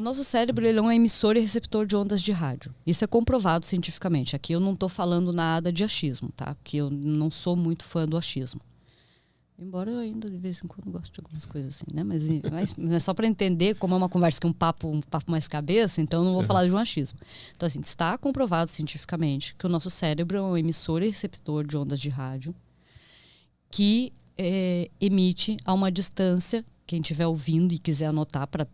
nosso cérebro ele é um emissor e receptor de ondas de rádio. Isso é comprovado cientificamente. Aqui eu não estou falando nada de achismo, tá? Porque eu não sou muito fã do achismo. Embora eu ainda de vez em quando goste de algumas coisas assim, né? Mas é só para entender como é uma conversa que um papo mais cabeça, então eu não vou falar de um achismo. Então assim, está comprovado cientificamente que o nosso cérebro é um emissor e receptor de ondas de rádio que emite a uma distância, quem estiver ouvindo e quiser anotar para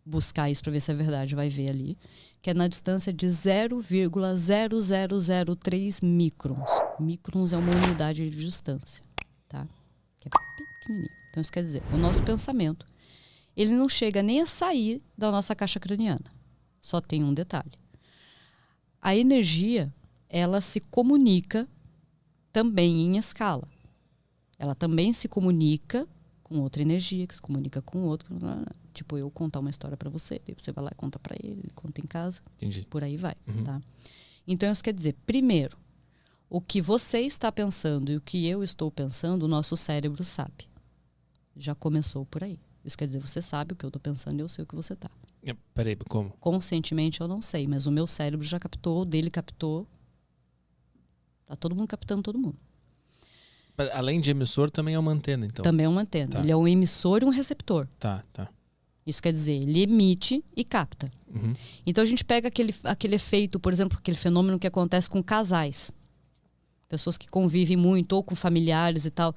buscar isso para ver se é verdade, vai ver ali, que é na distância de 0,0003 microns. Microns é uma unidade de distância, tá? Que é pequenininho. Então isso quer dizer, o nosso pensamento, ele não chega nem a sair da nossa caixa craniana. Só tem um detalhe. A energia, ela se comunica também em escala. Ela também se comunica com outra energia, que se comunica com outro. Tipo, eu contar uma história para você, daí você vai lá e conta para ele conta em casa. Entendi. Por aí vai, tá? Então isso quer dizer, primeiro, o que você está pensando e o que eu estou pensando, o nosso cérebro sabe. Já começou por aí. Isso quer dizer, você sabe o que eu estou pensando e eu sei o que você está. Peraí, como? Conscientemente eu não sei, mas o meu cérebro já captou, o dele captou. Tá todo mundo captando todo mundo. Além de emissor, também é uma antena, então. Também é uma antena. Tá. Ele é um emissor e um receptor. Tá. Isso quer dizer, ele emite e capta. Então a gente pega aquele efeito, por exemplo, aquele fenômeno que acontece com casais. Pessoas que convivem muito, ou com familiares e tal,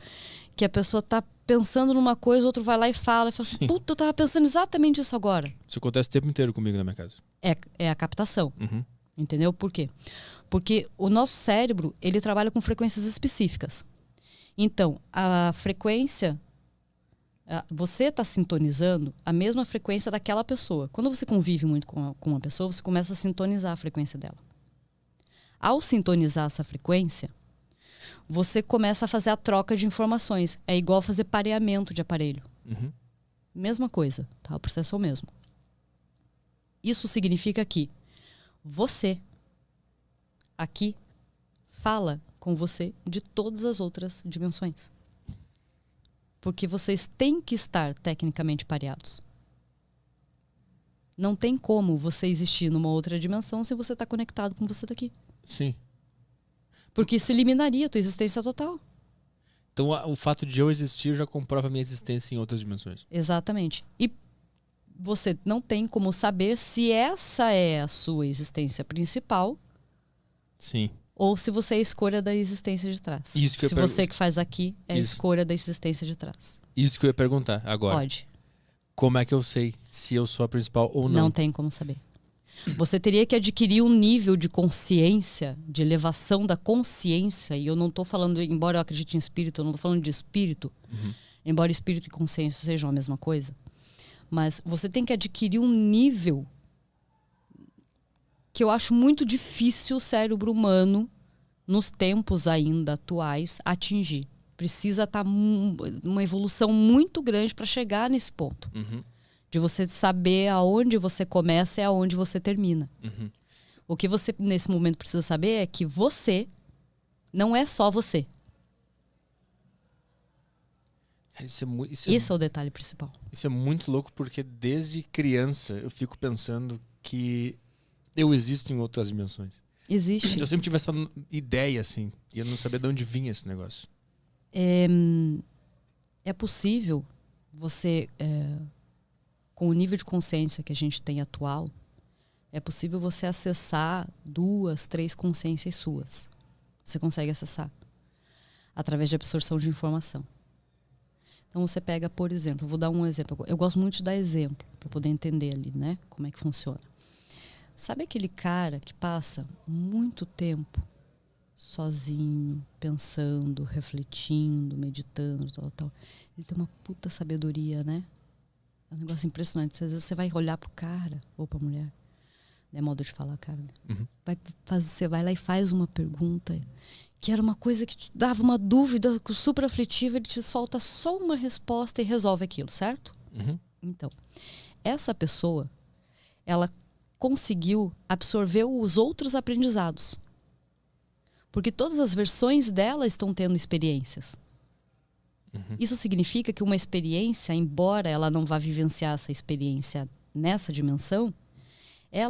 que a pessoa tá pensando numa coisa, o outro vai lá e fala assim, puta, eu tava pensando exatamente isso agora. Isso acontece o tempo inteiro comigo na minha casa. É a captação. Entendeu? Por quê? Porque o nosso cérebro, ele trabalha com frequências específicas. Então, a frequência, você está sintonizando a mesma frequência daquela pessoa. Quando você convive muito com uma pessoa, você começa a sintonizar a frequência dela. Ao sintonizar essa frequência, você começa a fazer a troca de informações. É igual fazer pareamento de aparelho. Mesma coisa, tá? O processo é o mesmo. Isso significa que você, aqui, fala com você de todas as outras dimensões. Porque vocês têm que estar tecnicamente pareados. Não tem como você existir numa outra dimensão se você está conectado com você daqui. Sim. Porque isso eliminaria a tua existência total. Então o fato de eu existir já comprova a minha existência em outras dimensões. Exatamente. E você não tem como saber se essa é a sua existência principal. Sim. Ou se você é a escolha da existência de trás. Isso que se você que faz aqui é a escolha da existência de trás. Isso que eu ia perguntar agora. Pode. Como é que eu sei se eu sou a principal ou não? Não tem como saber. Você teria que adquirir um nível de consciência, de elevação da consciência, e eu não estou falando, embora eu acredite em espírito, eu não estou falando de espírito, embora espírito e consciência sejam a mesma coisa, mas você tem que adquirir um nível que eu acho muito difícil o cérebro humano, nos tempos ainda atuais, atingir. Precisa estar uma evolução muito grande para chegar nesse ponto. De você saber aonde você começa e aonde você termina. O que você, nesse momento, precisa saber é que você não é só você. Cara, esse é o detalhe principal. Isso é muito louco porque desde criança eu fico pensando que eu existo em outras dimensões. Existe. Eu sempre tive essa ideia, assim, e eu não sabia de onde vinha esse negócio. É possível você, com o nível de consciência que a gente tem atual, é possível você acessar 2, 3 consciências suas. Você consegue acessar através de absorção de informação. Então você pega, por exemplo, eu vou dar um exemplo. Eu gosto muito de dar exemplo, para poder entender ali, né, como é que funciona. Sabe aquele cara que passa muito tempo sozinho, pensando, refletindo, meditando, tal. Ele tem uma puta sabedoria, né? É um negócio impressionante. Às vezes você vai olhar pro cara ou pra mulher. É modo de falar, cara. Né? Você vai lá e faz uma pergunta que era uma coisa que te dava uma dúvida super aflitiva, ele te solta só uma resposta e resolve aquilo, certo? Então, essa pessoa, ela conseguiu absorver os outros aprendizados. Porque todas as versões dela estão tendo experiências. Isso significa que uma experiência, embora ela não vá vivenciar essa experiência nessa dimensão,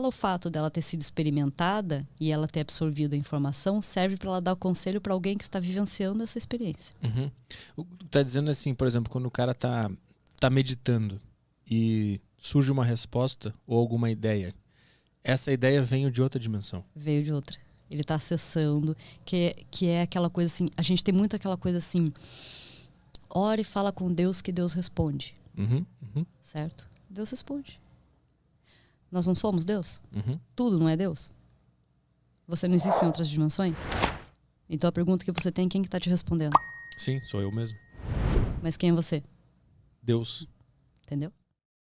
o fato dela ter sido experimentada e ela ter absorvido a informação serve para ela dar o conselho para alguém que está vivenciando essa experiência. Uhum. O que tá dizendo assim, por exemplo, quando o cara tá meditando e surge uma resposta ou alguma ideia, essa ideia veio de outra dimensão. Veio de outra. Ele está acessando, que é aquela coisa assim, a gente tem muito aquela coisa assim, ora e fala com Deus que Deus responde. Certo? Deus responde. Nós não somos Deus? Tudo não é Deus? Você não existe em outras dimensões? Então a pergunta que você tem, quem que tá te respondendo? Sim, sou eu mesmo. Mas quem é você? Deus. Entendeu?